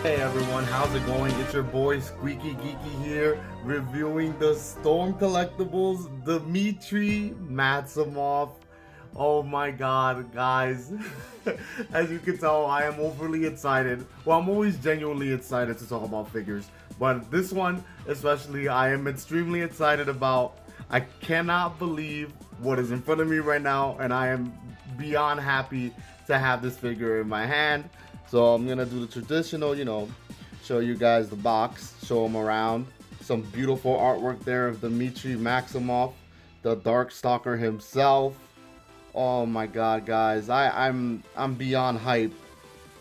Hey everyone, how's it going? It's your boy Squeaky Geeky here, reviewing the Storm Collectibles Dimitri Maximoff. Oh my god, guys. As you can tell, I am overly excited. Well, I'm always genuinely excited to talk about figures, but this one especially, I am extremely excited about. I cannot believe what is in front of me right now, and I am beyond happy to have this figure in my hand. So I'm gonna do the traditional, show you guys the box, show them around. Some beautiful artwork there of Demitri Maximoff, the Darkstalker himself. Oh my god, guys, I'm beyond hyped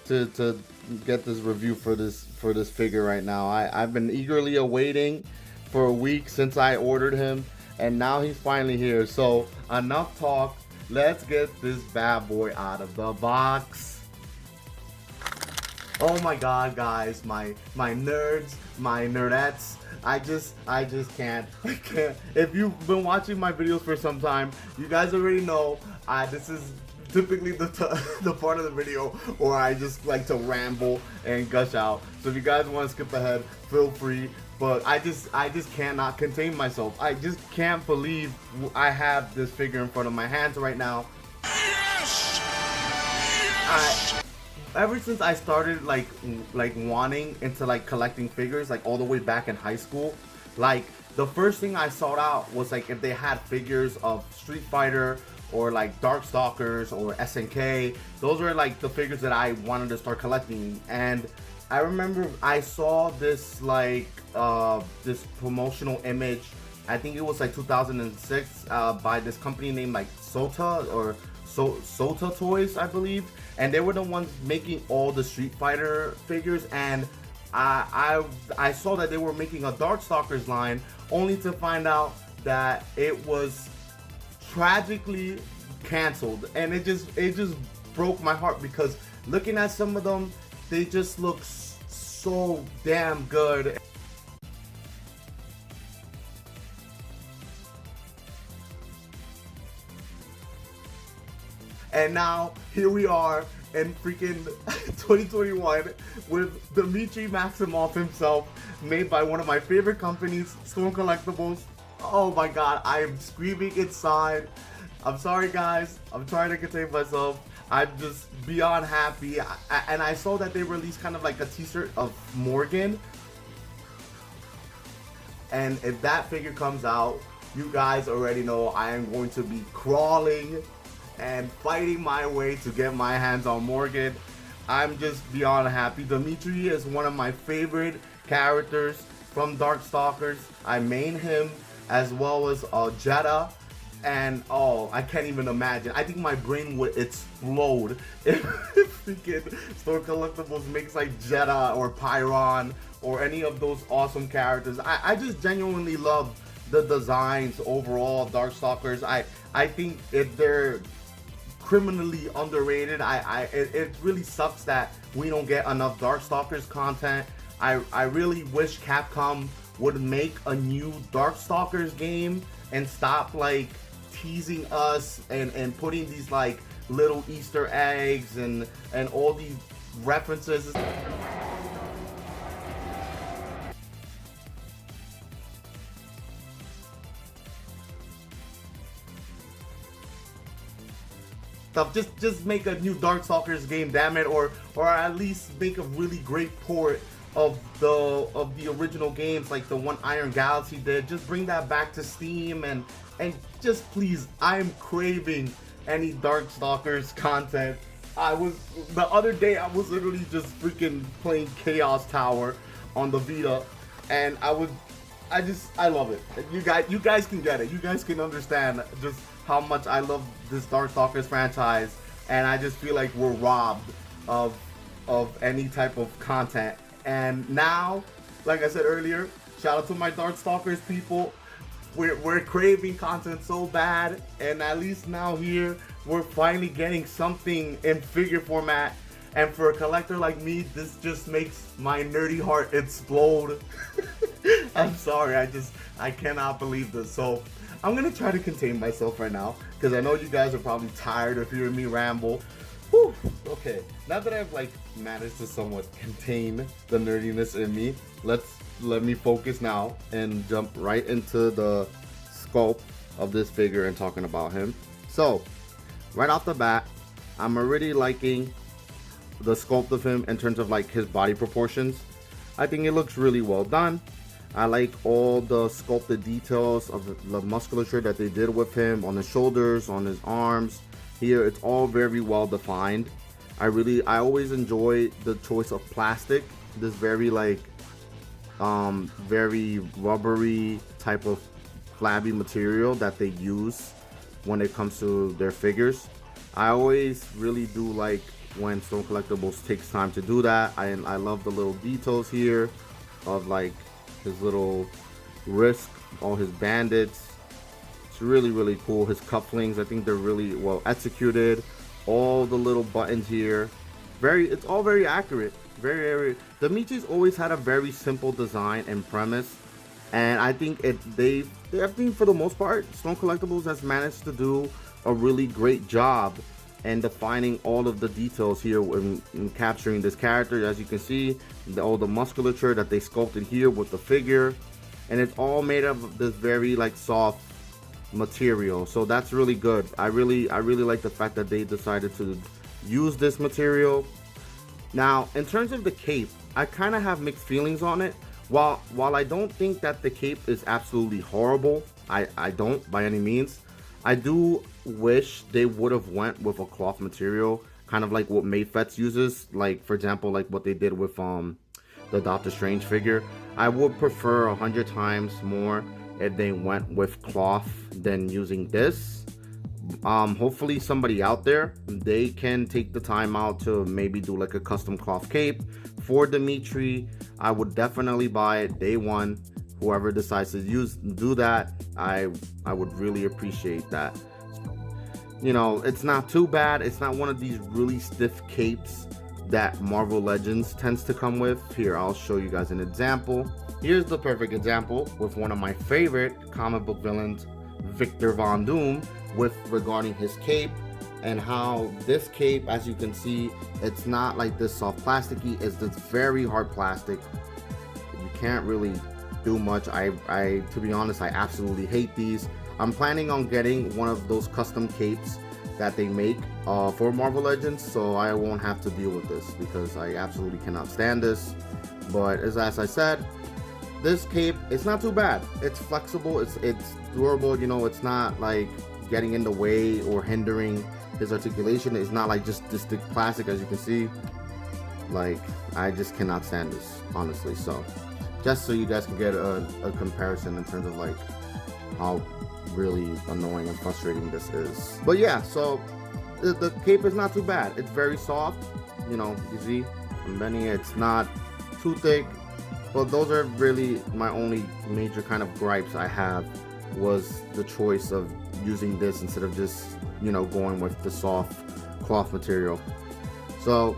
to get this review for this figure right now. I've been eagerly awaiting for a week since I ordered him, and now he's finally here. So enough talk, let's get this bad boy out of the box. Oh my god, guys, my nerds, my nerdettes, I just can't. I can't. If you've been watching my videos for some time, you guys already know this is typically the part of the video where I just like to ramble and gush out. So if you guys want to skip ahead, feel free. But I just cannot contain myself. I just can't believe I have this figure in front of my hands right now. Yes! Ever since I started like wanting into like collecting figures, like all the way back in high school, like the first thing I sought out was like if they had figures of Street Fighter or like Darkstalkers or SNK. Those were like the figures that I wanted to start collecting. And I remember I saw this like this promotional image, I think it was like 2006, by this company named like Sota or Sota Toys, I believe, and they were the ones making all the Street Fighter figures. And I saw that they were making a Darkstalkers line, only to find out that it was tragically canceled, and it just broke my heart, because looking at some of them, they just look so damn good. And now, here we are in freaking 2021 with Dimitri Maximoff himself, made by one of my favorite companies, Storm Collectibles. Oh my god, I am screaming inside. I'm sorry guys, I'm trying to contain myself. I'm just beyond happy. And I saw that they released kind of like a t-shirt of Morgan. And if that figure comes out, you guys already know I am going to be crawling and fighting my way to get my hands on Morgan. I'm just beyond happy. Demitri is one of my favorite characters from Darkstalkers. I main him as well as Jetta, and oh, I can't even imagine. I think my brain would explode if freaking Storm Collectibles makes like Jetta or Pyron or any of those awesome characters. I just genuinely love the designs overall of Darkstalkers. I think if they're criminally underrated. It really sucks that we don't get enough Darkstalkers content. I really wish Capcom would make a new Darkstalkers game and stop like teasing us and putting these like little Easter eggs and all these references. Just make a new Darkstalkers game, damn it, or at least make a really great port of the original games, like the one Iron Galaxy did. Just bring that back to Steam and just please, I am craving any Darkstalkers content. The other day I was literally just freaking playing Chaos Tower on the Vita, and I love it. You guys can get it. You guys can understand just how much I love this Darkstalkers franchise, and I just feel like we're robbed of any type of content. And now, like I said earlier, shout out to my Darkstalkers people. we're craving content so bad, and at least now here we're finally getting something in figure format. And for a collector like me, this just makes my nerdy heart explode. I'm sorry, I cannot believe this. So I'm gonna try to contain myself right now, because I know you guys are probably tired of hearing me ramble. Whew. Okay, now that I've like managed to somewhat contain the nerdiness in me, let me focus now and jump right into the sculpt of this figure and talking about him. So right off the bat, I'm already liking the sculpt of him in terms of like his body proportions. I think it looks really well done. I like all the sculpted details of the musculature that they did with him on his shoulders, on his arms. Here, it's all very well defined. I always enjoy the choice of plastic. This very like, very rubbery type of flabby material that they use when it comes to their figures. I always really do like when Stone Collectibles takes time to do that. I love the little details here of like his little wrist, all his bandits. It's really, really cool. His cufflinks, I think they're really well executed. All the little buttons here, it's all very accurate. Very. Dimitri's always had a very simple design and premise, and I think I think for the most part, Stone Collectibles has managed to do a really great job and defining all of the details here in capturing this character. As you can see, all the musculature that they sculpted here with the figure, and it's all made of this very like soft material, so that's really good. I really like the fact that they decided to use this material. Now, in terms of the cape, I kind of have mixed feelings on it. While I don't think that the cape is absolutely horrible, I don't by any means. I do wish they would have went with a cloth material, kind of like what Mayfetz uses, like for example, like what they did with the Doctor Strange figure. I would prefer 100 times more if they went with cloth than using this. Hopefully somebody out there, they can take the time out to maybe do like a custom cloth cape for Demitri. I would definitely buy it day one. Whoever decides to do that, I would really appreciate that. You know, it's not too bad. It's not one of these really stiff capes that Marvel Legends tends to come with. Here, I'll show you guys an example. Here's the perfect example with one of my favorite comic book villains, Victor Von Doom, with regarding his cape, and how this cape, as you can see, it's not like this soft plasticky, it's this very hard plastic. You can't really do much. To be honest, I absolutely hate these. I'm planning on getting one of those custom capes that they make for Marvel Legends, so I won't have to deal with this, because I absolutely cannot stand this. But as I said, this cape, it's not too bad. It's flexible, it's durable, you know, it's not like getting in the way or hindering his articulation. It's not like just this thick plastic, as you can see. Like, I just cannot stand this, honestly. So just so you guys can get a comparison in terms of like how really annoying and frustrating this is. But yeah, so the cape is not too bad. It's very soft, you know, you see I'm bending it. It's not too thick. But those are really my only major kind of gripes I have, was the choice of using this instead of just, you know, going with the soft cloth material. So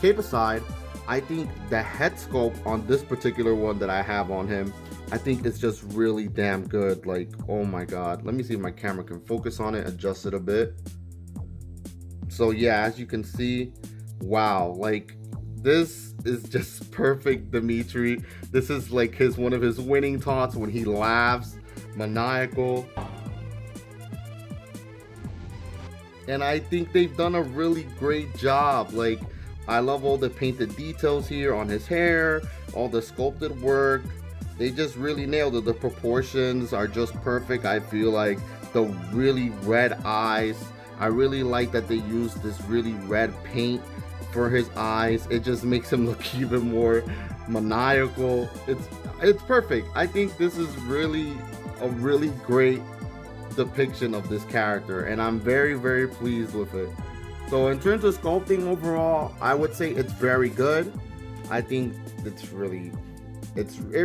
cape aside, I think the head sculpt on this particular one that I have on him, I think it's just really damn good. Like, oh my god, let me see if my camera can focus on it, adjust it a bit. So yeah, as you can see, wow, like this is just perfect Demitri. This is like one of his winning taunts when he laughs, maniacal. And I think they've done a really great job. Like, I love all the painted details here on his hair, all the sculpted work. They just really nailed it. The proportions are just perfect. I feel like the really red eyes, I really like that they use this really red paint for his eyes. It just makes him look even more maniacal. It's perfect. I think this is really a really great depiction of this character, and I'm very, very pleased with it. So in terms of sculpting overall, I would say it's very good. I think it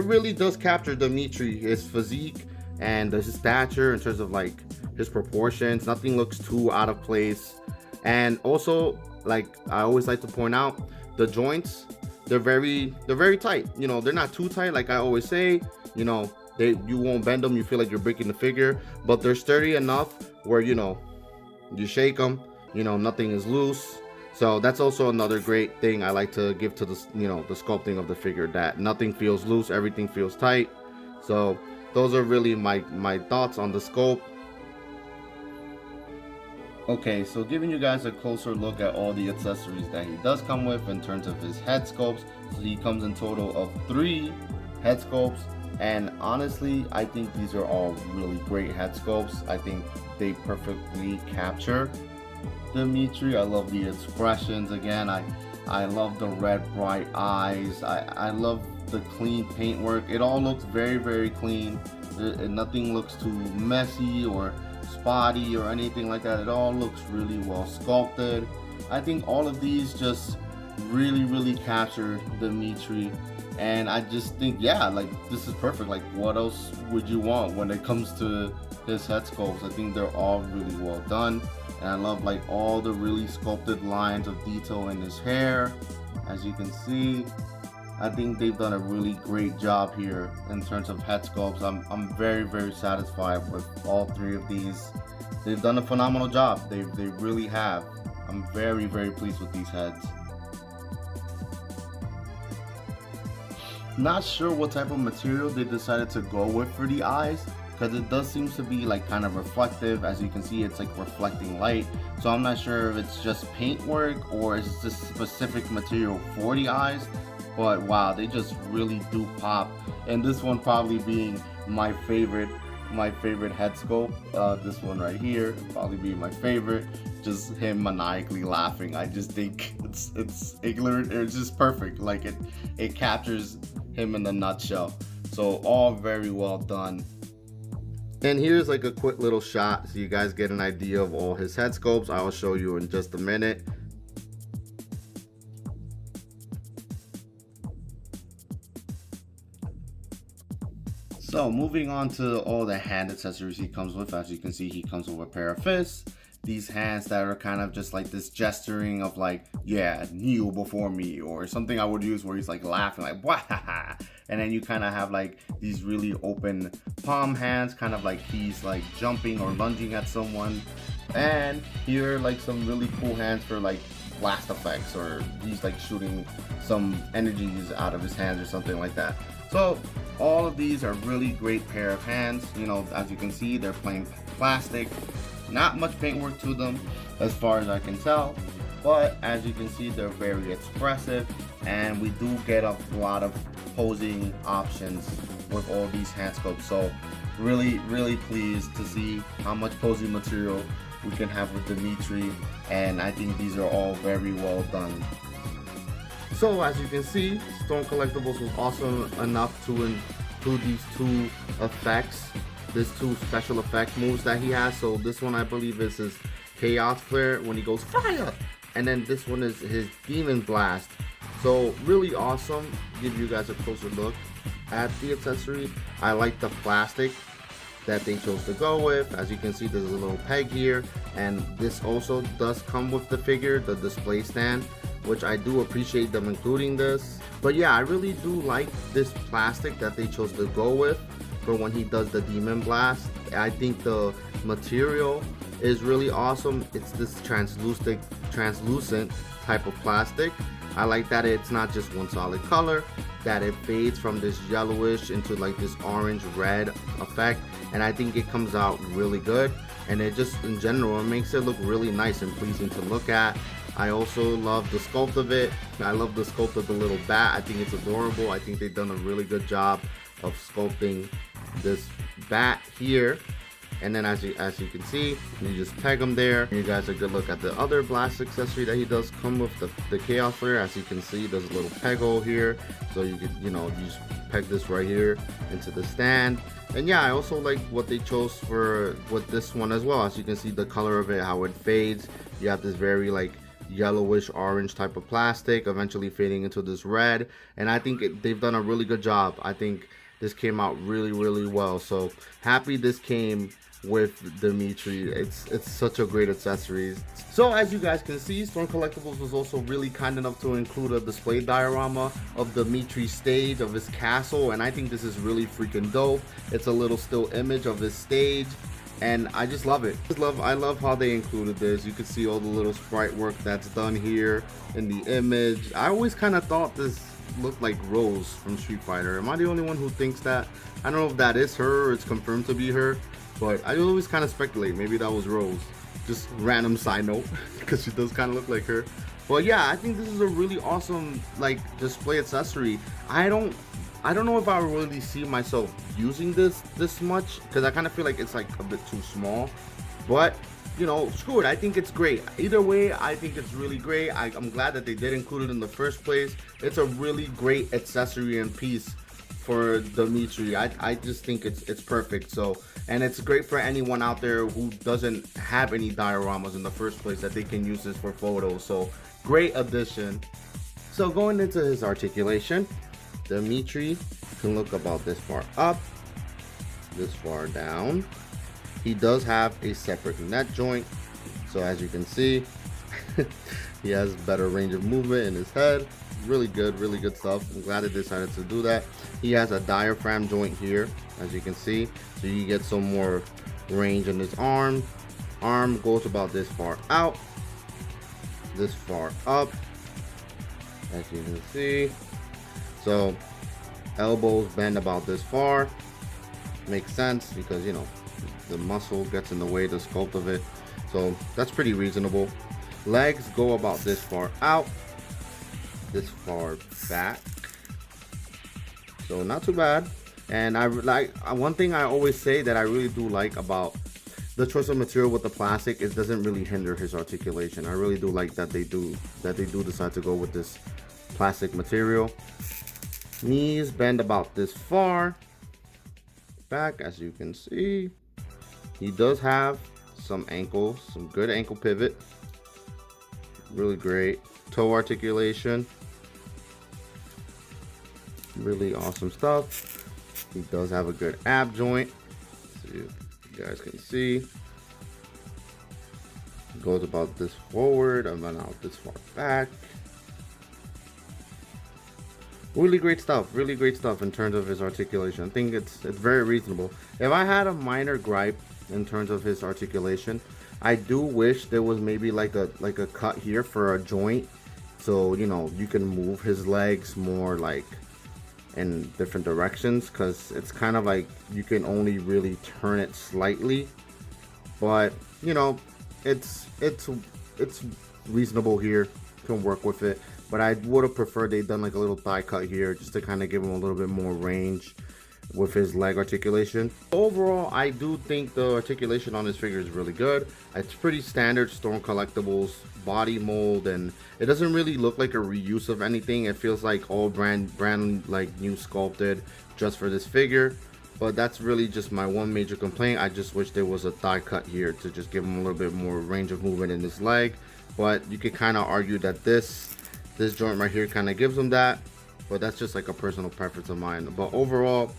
really does capture Demitri, his physique, and his stature in terms of like his proportions. Nothing looks too out of place. And also, like I always like to point out, the joints, they're very tight. You know, they're not too tight like I always say. You know, you won't bend them, you feel like you're breaking the figure, but they're sturdy enough where, you know, you shake them, you know, nothing is loose. So that's also another great thing I like to give to the, you know, the sculpting of the figure, that nothing feels loose, everything feels tight. So those are really my thoughts on the sculpt. Okay, so giving you guys a closer look at all the accessories that he does come with in terms of his head sculpts. So he comes in total of 3 head sculpts, and honestly I think these are all really great head sculpts. I think they perfectly capture Demitri. I love the expressions. Again, I love the red bright eyes. I love the clean paintwork. It all looks very clean. Nothing looks too messy or spotty or anything like that. It all looks really well sculpted. I think all of these just really capture Demitri, and I just think, yeah, like this is perfect. Like what else would you want when it comes to his head sculpts? I think they're all really well done, and I love like all the really sculpted lines of detail in his hair. As you can see, I think they've done a really great job here in terms of head sculpts. I'm very satisfied with all 3 of these. They've done a phenomenal job. They really have. I'm very pleased with these heads. Not sure what type of material they decided to go with for the eyes, because it does seem to be like kind of reflective. As you can see, it's like reflecting light. So I'm not sure if it's just paintwork or it's just specific material for the eyes. But wow, they just really do pop. And this one probably being my favorite head sculpt. This one right here probably be my favorite. Just him maniacally laughing. I just think it's ignorant. It's just perfect. Like it captures him in a nutshell. So all very well done. And here's like a quick little shot so you guys get an idea of all his head sculpts. I will show you in just a minute. So moving on to all the hand accessories he comes with. As you can see, he comes with a pair of fists. These hands that are kind of just like this gesturing of like, yeah, kneel before me, or something I would use where he's like laughing like, wahaha. And then you kind of have like these really open palm hands, kind of like he's like jumping or lunging at someone. And here are like some really cool hands for like blast effects, or he's like shooting some energies out of his hands or something like that. So all of these are really great pair of hands. You know, as you can see, they're plain plastic. Not much paintwork to them as far as I can tell, but as you can see, they're very expressive, and we do get a lot of posing options with all these hand sculpts. So really pleased to see how much posing material we can have with Demitri, and I think these are all very well done. So as you can see, Storm Collectibles was awesome enough to include these 2 effects. There's 2 special effect moves that he has. So this one I believe is his Chaos Flare when he goes fire, and then this one is his Demon Blast. So really awesome. Give you guys a closer look at the accessory. I like the plastic that they chose to go with. As you can see, there's a little peg here, and this also does come with the figure, the display stand, which I do appreciate them including this. But yeah, I really do like this plastic that they chose to go with for when he does the Demon Blast. I think the material is really awesome. It's this translucent type of plastic. I like that it's not just one solid color, that it fades from this yellowish into like this orange red effect, and I think it comes out really good, and it just in general it makes it look really nice and pleasing to look at. I also love the sculpt of it. I love the sculpt of the little bat. I think it's adorable. I think they've done a really good job of sculpting this bat here. And then as you can see, you just peg them there. You guys a good look at the other blast accessory that he does come with, the Chaos Flare. As you can see, there's a little peg hole here, so you could, you know, you just peg this right here into the stand. And yeah, I also like what they chose for with this one as well. As you can see, the color of it, how it fades. You have this very like yellowish orange type of plastic eventually fading into this red, and I think they've done a really good job. I think this came out really well. So happy this came with Demitri. It's such a great accessory. So as you guys can see, Storm Collectibles was also really kind enough to include a display diorama of Dimitri's stage, of his castle, and I think this is really freaking dope. It's a little still image of his stage, and I just love it. I love how they included this. You can see all the little sprite work that's done here in the image. I always kind of thought this looked like Rose from Street Fighter. Am I the only one who thinks that? I don't know if that is her or it's confirmed to be her, but I always kind of speculate maybe that was Rose. Just random side note, because she does kind of look like her. But yeah, I think this is a really awesome like display accessory. I don't know if I really see myself using this much, because I kind of feel like it's like a bit too small. But you know, screw it, I think it's great. Either way, I think it's really great. I'm glad that they did include it in the first place. It's a really great accessory and piece for Demitri. I just think it's perfect. So, and it's great for anyone out there who doesn't have any dioramas in the first place, that they can use this for photos. So great addition. So going into his articulation, Demitri can look about this far up, this far down. He does have a separate neck joint, so as you can see, he has better range of movement in his head. Really good stuff. I'm glad they decided to do that. He has a diaphragm joint here, as you can see, so you get some more range in his arm. Arm goes about this far out, this far up, as you can see. So elbows bend about this far. Makes sense, because you know the muscle gets in the way, the sculpt of it, so that's pretty reasonable. Legs go about this far out, this far back, so not too bad. And I like one thing I always say that I really do like about the choice of material with the plastic, it doesn't really hinder his articulation. I really do like that they do decide to go with this plastic material. Knees bend about this far back, as you can see. He does have some ankles, some good ankle pivot, really great. Toe articulation, really awesome stuff. He does have a good ab joint, so you guys can see. It goes about this forward and then out this far back. Really great stuff in terms of his articulation. I think it's very reasonable. If I had a minor gripe in terms of his articulation, I do wish there was maybe like a cut here for a joint, so you know you can move his legs more like in different directions, because it's kind of like you can only really turn it slightly. But you know, it's reasonable here, can work with it. But I would have preferred they'd done like a little thigh cut here, just to kind of give him a little bit more range with his leg articulation. Overall, I do think the articulation on this figure is really good. It's pretty standard Storm Collectibles body mold, and it doesn't really look like a reuse of anything. It feels like all brand like new sculpted just for this figure. But that's really just my one major complaint. I just wish there was a thigh cut here to just give him a little bit more range of movement in his leg. But you could kind of argue that this joint right here kind of gives him that, but that's just like a personal preference of mine. But overall,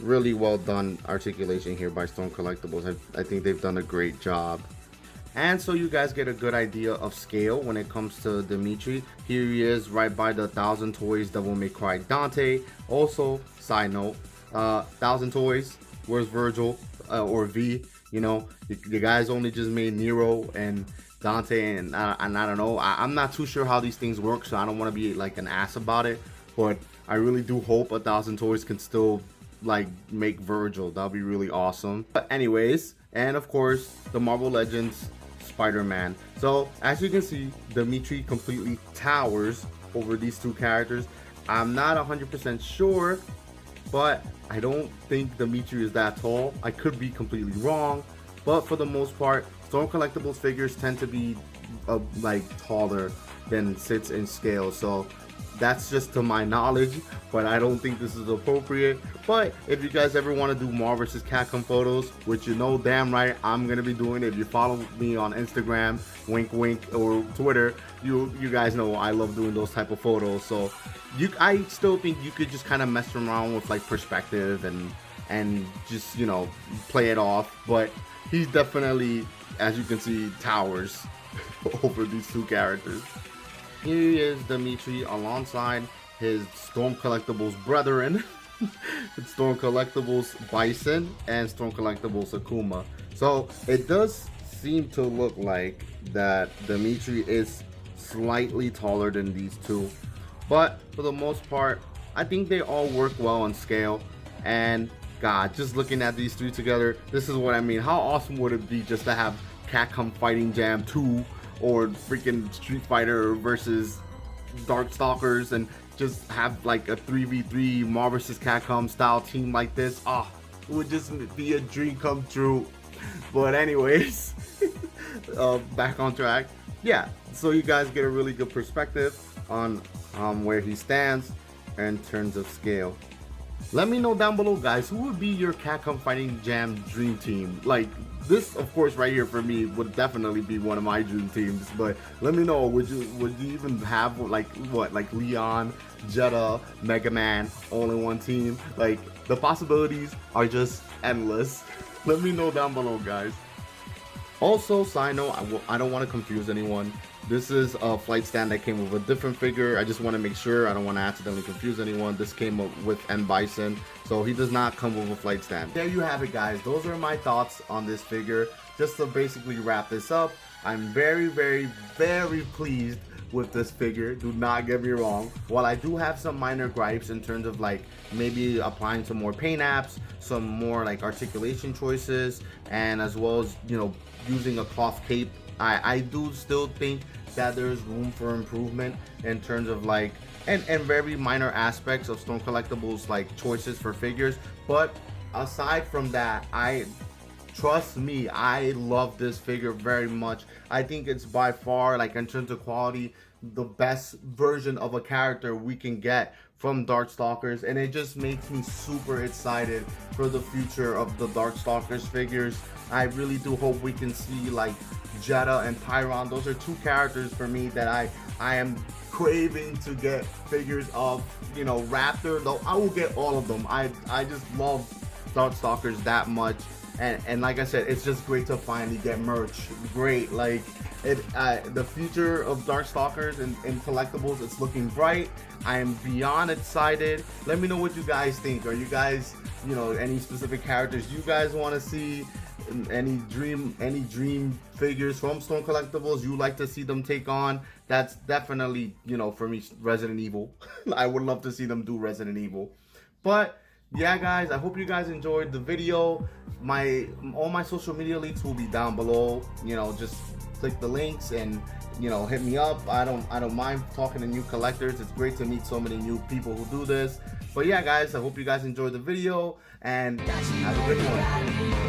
really well done articulation here by Storm Collectibles. I think they've done a great job. And so you guys get a good idea of scale when it comes to Demitri. Here he is right by the 1,000 Toys Devil May Cry Dante. Also, side note, 1,000 Toys, where's Virgil or V? You know, the guys only just made Nero and Dante, and I don't know. I'm not too sure how these things work, so I don't want to be like an ass about it. But I really do hope 1,000 Toys can still like make Virgil. That'll be really awesome. But anyways, and of course the Marvel Legends Spider-Man. So as you can see, Demitri completely towers over these two characters. I'm not 100% sure, but I don't think Demitri is that tall. I could be completely wrong, but for the most part, Storm Collectibles figures tend to be like taller than sits in scale. So That's just to my knowledge, but I don't think this is appropriate. But if you guys ever want to do Marvel vs. Capcom photos, which you know damn right I'm gonna be doing, if you follow me on Instagram, wink wink, or Twitter, you guys know I love doing those type of photos. So I still think you could just kind of mess around with like perspective and just, you know, play it off. But he's definitely, as you can see, towers over these two characters. Here he is, Demitri, alongside his Storm Collectibles brethren, Storm Collectibles Bison and Storm Collectibles Akuma. So it does seem to look like that Demitri is slightly taller than these two, but for the most part, I think they all work well on scale. And God, just looking at these three together, this is what I mean. How awesome would it be just to have Capcom Fighting Jam 2 or freaking Street Fighter versus Darkstalkers, and just have like a 3v3 Marvel vs. Capcom style team like this? Oh, it would just be a dream come true. But anyways, back on track. Yeah, so you guys get a really good perspective on where he stands in terms of scale. Let me know down below, guys, who would be your Capcom Fighting Jam dream team? Like, this, of course, right here for me would definitely be one of my dream teams. But let me know, would you even have like what, like Leon, Jetta, Mega Man all in one team? Like, the possibilities are just endless. Let me know down below, guys. Also, side note, I don't want to confuse anyone. This is a flight stand that came with a different figure. I just want to make sure I don't want to accidentally confuse anyone. This came up with N Bison, so he does not come with a flight stand. There you have it, guys. Those are my thoughts on this figure. Just to basically wrap this up, I'm very, very, very pleased with this figure. Do not get me wrong. While I do have some minor gripes in terms of like maybe applying some more paint apps, some more like articulation choices, and as well as, you know, using a cloth cape, I do still think that there's room for improvement in terms of like and very minor aspects of Storm Collectibles like choices for figures. But aside from that, trust me, I love this figure very much. I think it's by far, like in terms of quality, the best version of a character we can get from Darkstalkers, and it just makes me super excited for the future of the Darkstalkers figures. I really do hope we can see like Jetta and Tyron. Those are two characters for me that I am craving to get figures of. You know, Raptor, though I will get all of them. I just love Darkstalkers that much. And like I said, it's just great to finally get merch. Great, like the future of Darkstalkers and collectibles, it's looking bright. I am beyond excited. Let me know what you guys think. Are you guys, you know, any specific characters you guys want to see? Any dream figures from Storm Collectibles you like to see them take on? That's definitely, you know, for me, Resident Evil. I would love to see them do Resident Evil. But yeah, guys, I hope you guys enjoyed the video. All my social media links will be down below. You know, just click the links and, you know, hit me up. I don't mind talking to new collectors. It's great to meet so many new people who do this. But yeah, guys, I hope you guys enjoyed the video and have a good one.